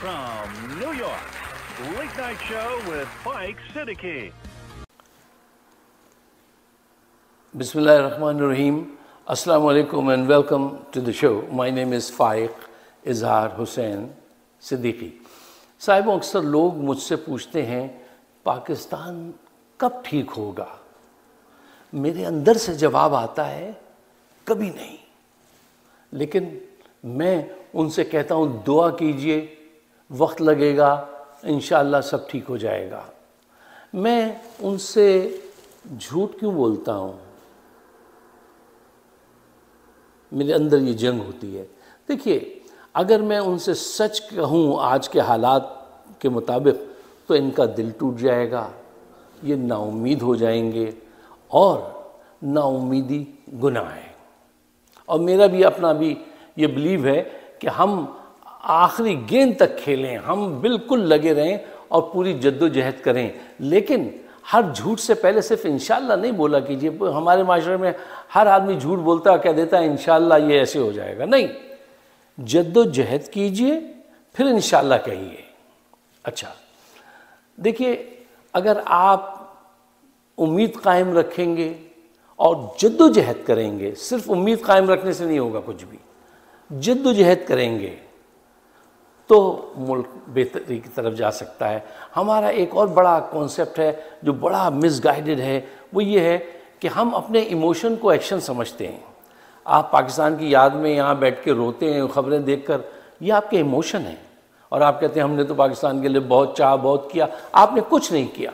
from New York, Late Night Show with Faiq Siddiqui. Bismillahirrahmanirrahim. Assalamu alaikum and welcome to the show. My name is Faiq Izhar Hussain Siddiqui. साहिबों, अक्सर लोग मुझसे पूछते हैं पाकिस्तान कब ठीक होगा। मेरे अंदर से जवाब आता है कभी नहीं, लेकिन मैं उनसे कहता हूँ दुआ कीजिए, वक्त लगेगा, इंशाअल्लाह सब ठीक हो जाएगा। मैं उनसे झूठ क्यों बोलता हूँ? मेरे अंदर ये जंग होती है। देखिए, अगर मैं उनसे सच कहूँ आज के हालात के मुताबिक तो इनका दिल टूट जाएगा, ये नाउम्मीद हो जाएंगे और नाउम्मीदी गुनाह है। और मेरा भी अपना भी ये बिलीव है कि हम आखिरी गेंद तक खेलें, हम बिल्कुल लगे रहें और पूरी जद्दोजहद करें, लेकिन हर झूठ से पहले सिर्फ इंशाअल्लाह नहीं बोला कीजिए। हमारे माशरे में हर आदमी झूठ बोलता कह देता है इंशाअल्लाह ये ऐसे हो जाएगा। नहीं, जद्दोजहद कीजिए फिर इंशाअल्लाह कहिए। अच्छा, देखिए, अगर आप उम्मीद कायम रखेंगे और जद्दोजहद करेंगे, सिर्फ उम्मीद कायम रखने से नहीं होगा कुछ भी, जद्दोजहद करेंगे तो मुल्क बेहतरी की तरफ जा सकता है। हमारा एक और बड़ा कॉन्सेप्ट है जो बड़ा मिसगाइडेड है, वो ये है कि हम अपने इमोशन को एक्शन समझते हैं। आप पाकिस्तान की याद में यहाँ बैठ के रोते हैं खबरें देखकर, ये आपके इमोशन हैं, और आप कहते हैं हमने तो पाकिस्तान के लिए बहुत चाह, बहुत किया। आपने कुछ नहीं किया।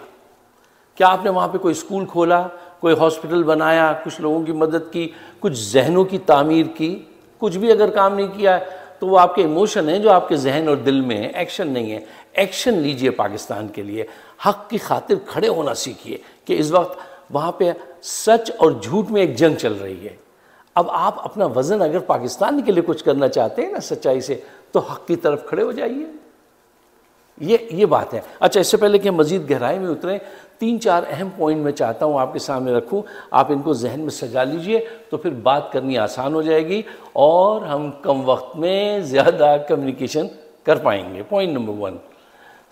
क्या आपने वहाँ पे कोई स्कूल खोला, कोई हॉस्पिटल बनाया, कुछ लोगों की मदद की, कुछ जहनों की तामीर की? कुछ भी अगर काम नहीं किया है तो वो आपके इमोशन हैं जो आपके जहन और दिल में है, एक्शन नहीं है। एक्शन लीजिए पाकिस्तान के लिए, हक़ की खातिर खड़े होना सीखिए कि इस वक्त वहाँ पे सच और झूठ में एक जंग चल रही है। अब आप अपना वज़न अगर पाकिस्तान के लिए कुछ करना चाहते हैं ना सच्चाई से, तो हक़ की तरफ खड़े हो जाइए। ये बात है। अच्छा, इससे पहले कि हम मज़ीद गहराई में उतरें, 3-4 अहम पॉइंट मैं चाहता हूँ आपके सामने रखूँ। आप इनको जहन में सजा लीजिए तो फिर बात करनी आसान हो जाएगी और हम कम वक्त में ज़्यादा कम्युनिकेशन कर पाएंगे। पॉइंट नंबर 1,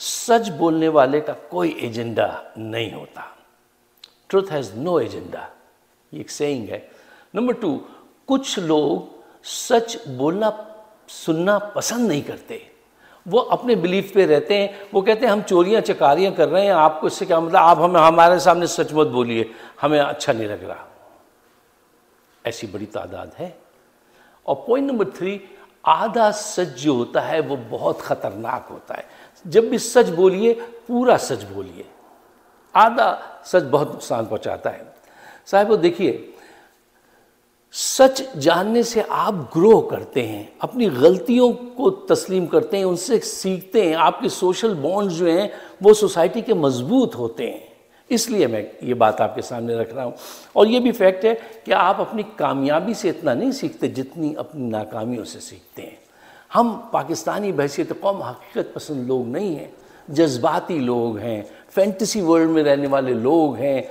सच बोलने वाले का कोई एजेंडा नहीं होता। ट्रुथ हैज़ नो एजेंडा, ये एक सेइंग है। नंबर 2, कुछ लोग सच बोलना सुनना पसंद नहीं करते, वो अपने बिलीफ पे रहते हैं। वो कहते हैं हम चोरियां चकारियां कर रहे हैं, आपको इससे क्या मतलब, आप हमारे सामने सच मत बोलिए, हमें अच्छा नहीं लग रहा। ऐसी बड़ी तादाद है। और पॉइंट नंबर 3, आधा सच जो होता है वो बहुत ख़तरनाक होता है। जब भी सच बोलिए पूरा सच बोलिए, आधा सच बहुत नुकसान पहुंचाता है। साहिबो, देखिए, सच जानने से आप ग्रो करते हैं, अपनी गलतियों को तस्लीम करते हैं, उनसे सीखते हैं। आपके सोशल बॉन्ड्स जो हैं वो सोसाइटी के मजबूत होते हैं। इसलिए मैं ये बात आपके सामने रख रहा हूँ। और ये भी फैक्ट है कि आप अपनी कामयाबी से इतना नहीं सीखते जितनी अपनी नाकामियों से सीखते हैं। हम पाकिस्तानी बहैसियत कौम हकीकत पसंद लोग नहीं हैं, जज्बाती लोग हैं, फैंटेसी वर्ल्ड में रहने वाले लोग हैं।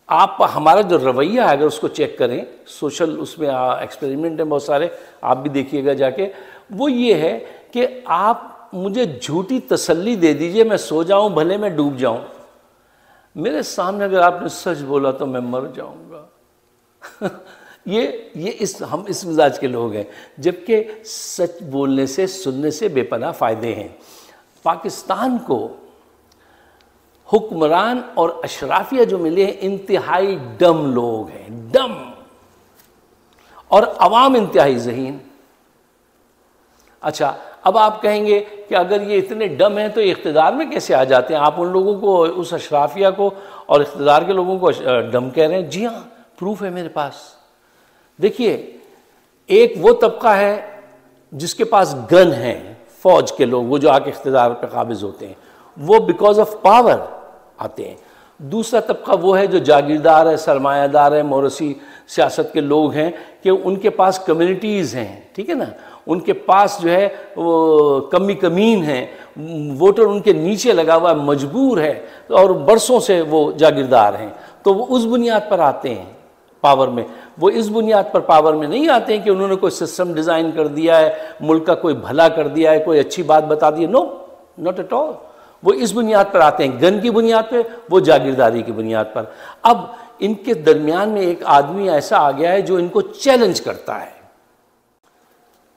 आप हमारा जो रवैया है अगर उसको चेक करें, सोशल उसमें एक्सपेरिमेंट हैं बहुत सारे, आप भी देखिएगा जाके, वो ये है कि आप मुझे झूठी तसल्ली दे दीजिए, मैं सो जाऊं भले मैं डूब जाऊं, मेरे सामने अगर आपने सच बोला तो मैं मर जाऊंगा। हम इस मिजाज के लोग हैं, जबकि सच बोलने से सुनने से बेपनाह फ़ायदे हैं। पाकिस्तान को हुक्मरान और अशराफिया जो मिले हैं इंतहाई डम लोग हैं, डम, और अवाम इंतहाई ज़हीन। अच्छा, अब आप कहेंगे कि अगर ये इतने डम हैं तो इख्तिदार में कैसे आ जाते हैं? आप उन लोगों को, उस अशराफिया को और इख्तिदार के लोगों को डम कह रहे हैं? जी हाँ, प्रूफ है मेरे पास। देखिए, एक वो तबका है जिसके पास गन है, फौज के लोग, वो जो आके इख्तिदार पर काबिज होते हैं, वो बिकॉज ऑफ पावर आते हैं। दूसरा तबका वो है जो जागीरदार है, सरमायादार है, मौरसी सियासत के लोग हैं कि उनके पास कम्युनिटीज़ हैं, ठीक है ना, उनके पास जो है वो कमी कमीन है, वोटर उनके नीचे लगा हुआ है, मजबूर है और बरसों से वो जागीरदार हैं, तो वो उस बुनियाद पर आते हैं। पावर में। वो इस बुनियाद पर पावर में नहीं आते हैं कि उन्होंने कोई सिस्टम डिज़ाइन कर दिया है, मुल्क का कोई भला कर दिया है, कोई अच्छी बात बता दी है। No, not at all. वो इस बुनियाद पर आते हैं, गन की बुनियाद पे, वो जागीरदारी की बुनियाद पर। अब इनके दरमियान में एक आदमी ऐसा आ गया है जो इनको चैलेंज करता है।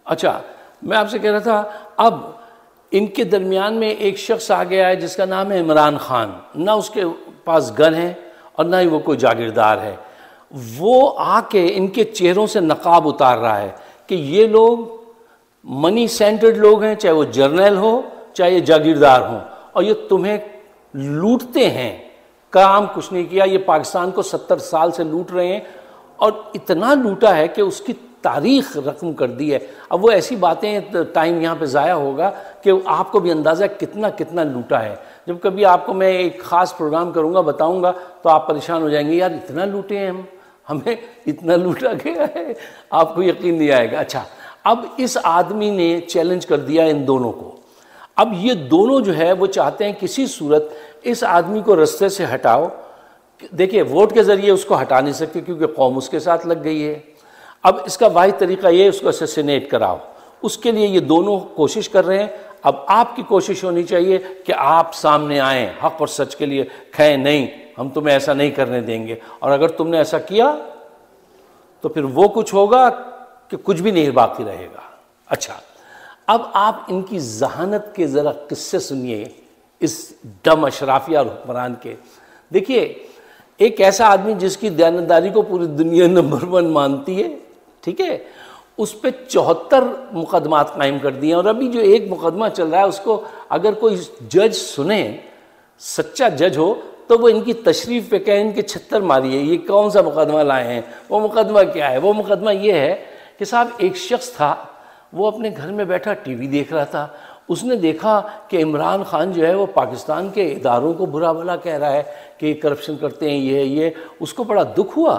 अच्छा, मैं आपसे कह रहा था, अब इनके दरमियान में एक शख्स आ गया है जिसका नाम है इमरान खान। ना उसके पास गन है और ना ही वो कोई जागीरदार है। वो आके इनके चेहरों से नकाब उतार रहा है कि ये लोग मनी सेंटर्ड लोग हैं, चाहे वो जर्नल हो चाहे ये जागीरदार हो, और ये तुम्हें लूटते हैं। काम कुछ नहीं किया, ये पाकिस्तान को 70 साल से लूट रहे हैं और इतना लूटा है कि उसकी तारीख रकम कर दी है। अब वो ऐसी बातें, टाइम यहाँ पे ज़ाया होगा कि आपको भी अंदाज़ा कितना कितना लूटा है। जब कभी आपको मैं एक ख़ास प्रोग्राम करूँगा, बताऊँगा, तो आप परेशान हो जाएंगे, यार इतना लूटे हैं हम, हमें इतना लूटा गया है, आपको यकीन नहीं आएगा। अच्छा, अब इस आदमी ने चैलेंज कर दिया इन दोनों को। अब ये दोनों जो है वो चाहते हैं किसी सूरत इस आदमी को रास्ते से हटाओ। देखिए, वोट के ज़रिए उसको हटा नहीं सकते क्योंकि कौम उसके साथ लग गई है। अब इसका वाहिद तरीका ये है, उसको असैसिनेट कराओ। उसके लिए ये दोनों कोशिश कर रहे हैं। अब आपकी कोशिश होनी चाहिए कि आप सामने आएँ, हक और सच के लिए कहें, नहीं हम तुम्हें ऐसा नहीं करने देंगे, और अगर तुमने ऐसा किया तो फिर वो कुछ होगा कि कुछ भी नहीं बाकी रहेगा। अच्छा, अब आप इनकी जहानत के ज़रा किस्से सुनिए, इस डम अशराफिया और हुक्मरान के। देखिए, एक ऐसा आदमी जिसकी दयानतदारी को पूरी दुनिया नंबर 1 मानती है, ठीक है, उस पर 74 मुकदमात कायम कर दिए। और अभी जो एक मुकदमा चल रहा है उसको अगर कोई जज सुने, सच्चा जज हो, तो वो इनकी तशरीफ़ पे कहें, इनके 76 मारिए, ये कौन सा मुकदमा लाए हैं। वो मुकदमा क्या है? वो मुकदमा ये है कि साहब, एक शख्स था, वो अपने घर में बैठा टीवी देख रहा था। उसने देखा कि इमरान खान जो है वो पाकिस्तान के इदारों को बुरा भला कह रहा है कि करप्शन करते हैं, ये। उसको बड़ा दुख हुआ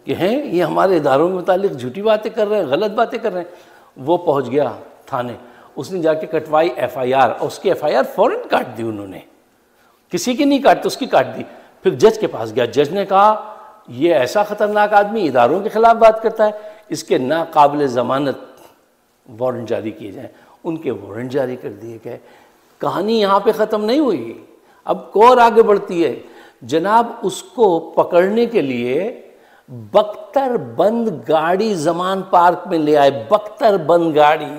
कि हैं ये हमारे इदारों के मुतालिक झूठी बातें कर रहे हैं, गलत बातें कर रहे हैं। वो पहुंच गया थाने, उसने जाके कटवाई FIR, और उसकी FIR फ़ौरन काट दी उन्होंने, किसी की नहीं काटती, उसकी काट दी। फिर जज के पास गया, जज ने कहा ये ऐसा ख़तरनाक आदमी इदारों के ख़िलाफ़ बात करता है, इसके नाकाबिल ज़मानत वारंट जारी किए जाएँ। उनके वारंट जारी कर दिए गए। कहानी यहाँ पे ख़त्म नहीं हुई, अब और आगे बढ़ती है जनाब। उसको पकड़ने के लिए बख्तर बंद गाड़ी जमान पार्क में ले आए, बख्तर बंद गाड़ी।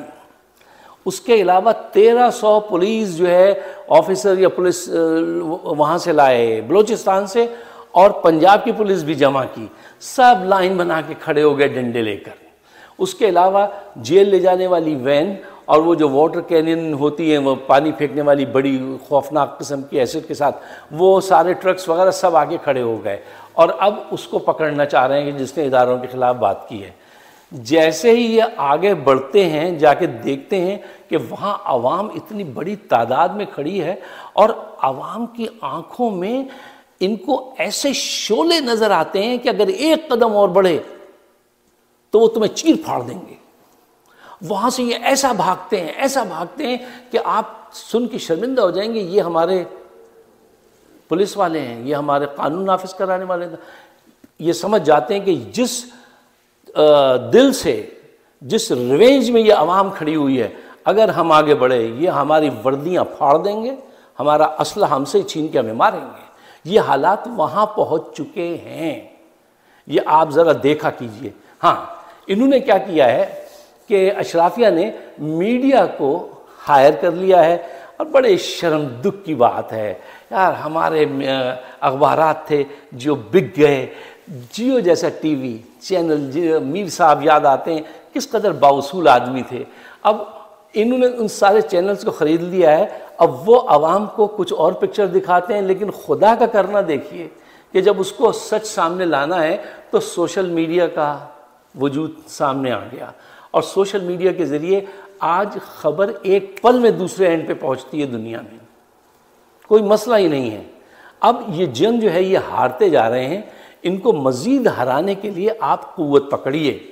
उसके अलावा 1300 पुलिस जो है ऑफिसर या पुलिस वहाँ से लाए, बलूचिस्तान से, और पंजाब की पुलिस भी जमा की। सब लाइन बना के खड़े हो गए डंडे लेकर। उसके अलावा जेल ले जाने वाली वैन और वो जो वाटर कैनियन होती है, वो पानी फेंकने वाली बड़ी खौफनाक किस्म की एसिड के साथ, वो सारे ट्रक्स वगैरह सब आगे खड़े हो गए और अब उसको पकड़ना चाह रहे हैं कि जिसने इदारों के ख़िलाफ़ बात की है। जैसे ही ये आगे बढ़ते हैं, जाके देखते हैं कि वहाँ आवाम इतनी बड़ी तादाद में खड़ी है और आवाम की आंखों में इनको ऐसे शोले नज़र आते हैं कि अगर एक कदम और बढ़े तो वो तुम्हें चीर फाड़ देंगे। वहाँ से ये ऐसा भागते हैं कि आप सुन के शर्मिंदा हो जाएंगे। ये हमारे पुलिस वाले हैं, ये हमारे कानून नाफिज कराने वाले हैं। ये समझ जाते हैं कि जिस दिल से, जिस रिवेंज में ये आवाम खड़ी हुई है, अगर हम आगे बढ़े ये हमारी वर्दियाँ फाड़ देंगे, हमारा असला हमसे छीन के हमें मारेंगे। ये हालात वहाँ पहुँच चुके हैं। ये आप ज़रा देखा कीजिए। हाँ, इन्होंने क्या किया है कि अशराफिया ने मीडिया को हायर कर लिया है, और बड़े शर्म दुख की बात है यार, हमारे अखबारात थे जो बिक गए। जियो जैसा टीवी चैनल, मीर साहब याद आते हैं, किस कदर बाउसूल आदमी थे। अब इन्होंने उन सारे चैनल्स को ख़रीद लिया है। अब वो आवाम को कुछ और पिक्चर दिखाते हैं, लेकिन खुदा का करना देखिए कि जब उसको सच सामने लाना है तो सोशल मीडिया का वजूद सामने आ गया, और सोशल मीडिया के ज़रिए आज ख़बर एक पल में दूसरे एंड पे पहुंचती है दुनिया में, कोई मसला ही नहीं है। अब ये जंग जो है ये हारते जा रहे हैं। इनको मज़ीद हराने के लिए आप क़ुव्वत पकड़िए।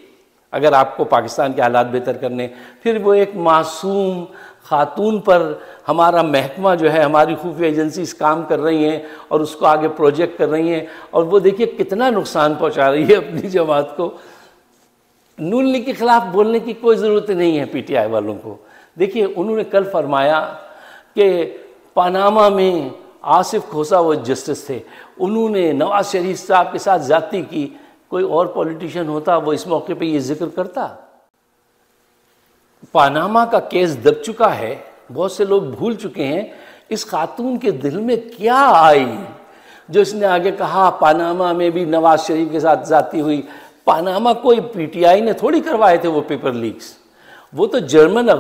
अगर आपको पाकिस्तान के हालात बेहतर करने, फिर वो एक मासूम खातून पर हमारा महकमा जो है, हमारी खुफिया एजेंसीज काम कर रही हैं और उसको आगे प्रोजेक्ट कर रही हैं, और वो देखिए कितना नुकसान पहुंचा रही है अपनी जमात को। नून लीग के खिलाफ बोलने की कोई ज़रूरत नहीं है पीटीआई वालों को। देखिए उन्होंने कल फरमाया कि पनामा में आसिफ खोसा वो जस्टिस थे, उन्होंने नवाज शरीफ साहब के साथ ज़्यादती की। कोई और पॉलिटिशियन होता वो इस मौके पे ये जिक्र करता? पनामा का केस दब चुका है, बहुत से लोग भूल चुके हैं इस खातून के दिल में क्या आई जो इसने आगे कहा पनामा में भी नवाज शरीफ के साथ ज़्यादती हुई। पनामा कोई पीटीआई ने थोड़ी करवाए थे वो पेपर लीक्स, वो तो जर्मन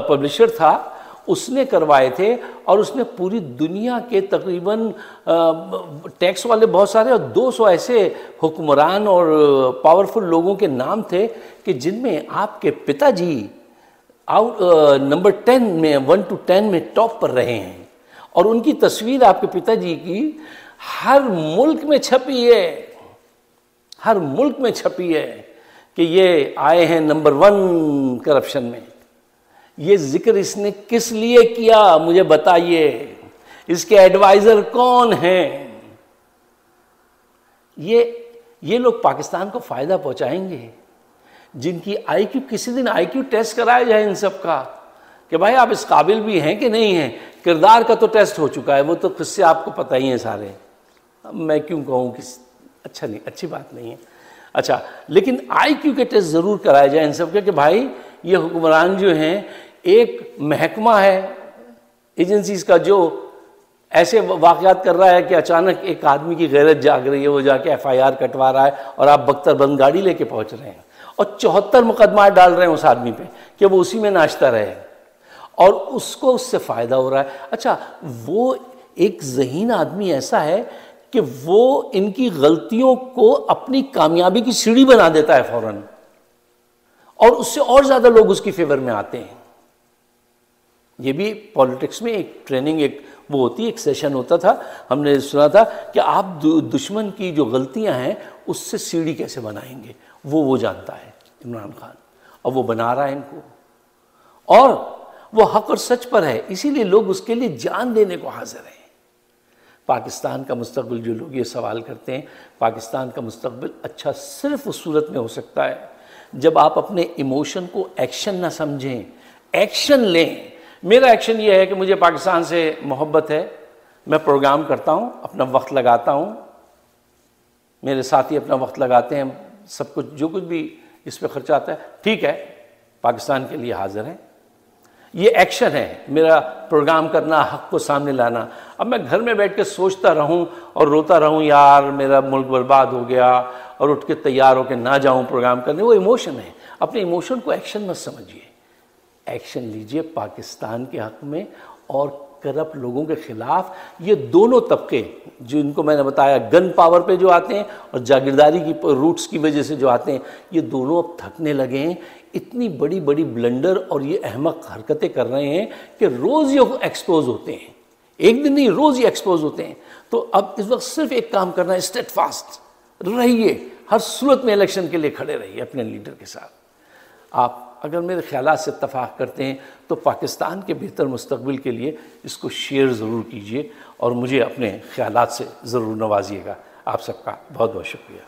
पब्लिशर था, उसने करवाए थे, और उसने पूरी दुनिया के तकरीबन टैक्स वाले बहुत सारे और 200 ऐसे हुक्मरान और पावरफुल लोगों के नाम थे कि जिनमें आपके पिताजी नंबर 10 में 1 to 10 में टॉप पर रहे हैं, और उनकी तस्वीर आपके पिताजी की हर मुल्क में छपी है, हर मुल्क में छपी है कि ये आए हैं नंबर 1 करप्शन में। ये जिक्र इसने किस लिए किया मुझे बताइए, इसके एडवाइजर कौन हैं? ये लोग पाकिस्तान को फायदा पहुंचाएंगे जिनकी आईक्यू, किसी दिन आईक्यू टेस्ट कराया जाए इन सब का कि भाई आप इस काबिल भी हैं कि नहीं हैं। किरदार का तो टेस्ट हो चुका है, वो तो खुद से आपको पता ही है सारे, मैं क्यों कहूँ कि अच्छा नहीं, अच्छी बात नहीं है। अच्छा, लेकिन आईक्यू के टेस्ट ज़रूर कराए जाए इन सब के कि भाई ये हुक्मरान जो हैं, एक महकमा है एजेंसीज का जो ऐसे वाक़यात कर रहा है कि अचानक एक आदमी की गैरत जाग रही है, वो जाके FIR कटवा रहा है और आप बख्तरबंद गाड़ी लेके पहुंच रहे हैं और 74 मुकदमा डाल रहे हैं उस आदमी पे कि वो उसी में नाचता रहे और उसको उससे फ़ायदा हो रहा है। अच्छा, वो एक ज़हीन आदमी ऐसा है कि वो इनकी गलतियों को अपनी कामयाबी की सीढ़ी बना देता है फ़ौरन, और उससे और ज़्यादा लोग उसकी फेवर में आते हैं। ये भी पॉलिटिक्स में एक ट्रेनिंग, एक वो होती है, एक सेशन होता था, हमने सुना था कि आप दुश्मन की जो गलतियां हैं उससे सीढ़ी कैसे बनाएंगे, वो जानता है इमरान खान, और वो बना रहा है इनको, और वो हक और सच पर है, इसीलिए लोग उसके लिए जान देने को हाजिर हैं। पाकिस्तान का मुस्तकबिल, जो लोग ये सवाल करते हैं, पाकिस्तान का मुस्तकबिल अच्छा सिर्फ उस सूरत में हो सकता है जब आप अपने इमोशन को एक्शन ना समझें, एक्शन लें। मेरा एक्शन ये है कि मुझे पाकिस्तान से मोहब्बत है, मैं प्रोग्राम करता हूँ, अपना वक्त लगाता हूँ, मेरे साथी अपना वक्त लगाते हैं, सब कुछ जो कुछ भी इस पर खर्चा आता है, ठीक है, पाकिस्तान के लिए हाजिर हैं। ये एक्शन है मेरा, प्रोग्राम करना, हक को सामने लाना। अब मैं घर में बैठ के सोचता रहूं और रोता रहूं यार मेरा मुल्क बर्बाद हो गया, और उठ के तैयार होकर ना जाऊं प्रोग्राम करने, वो इमोशन है। अपने इमोशन को एक्शन मत समझिए, एक्शन लीजिए पाकिस्तान के हक में और करप्ट लोगों के खिलाफ। ये दोनों तबके जो इनको मैंने बताया, गन पावर पे जो आते हैं और जागीरदारी की रूट्स की वजह से जो आते हैं, ये दोनों अब थकने लगे हैं। इतनी बड़ी बड़ी ब्लंडर और ये अहमक हरकतें कर रहे हैं कि रोज़ ये एक्सपोज होते हैं, एक दिन नहीं, रोज़ ये एक्सपोज होते हैं। तो अब इस वक्त सिर्फ एक काम करना है, स्टेड फास्ट रहिए, हर सूरत में इलेक्शन के लिए खड़े रहिए अपने लीडर के साथ। आप अगर मेरे ख्यालात से इत्तफाक करते हैं तो पाकिस्तान के बेहतर मुस्तकबिल के लिए इसको शेयर ज़रूर कीजिए और मुझे अपने ख्यालात से ज़रूर नवाजिएगा। आप सबका बहुत बहुत शुक्रिया।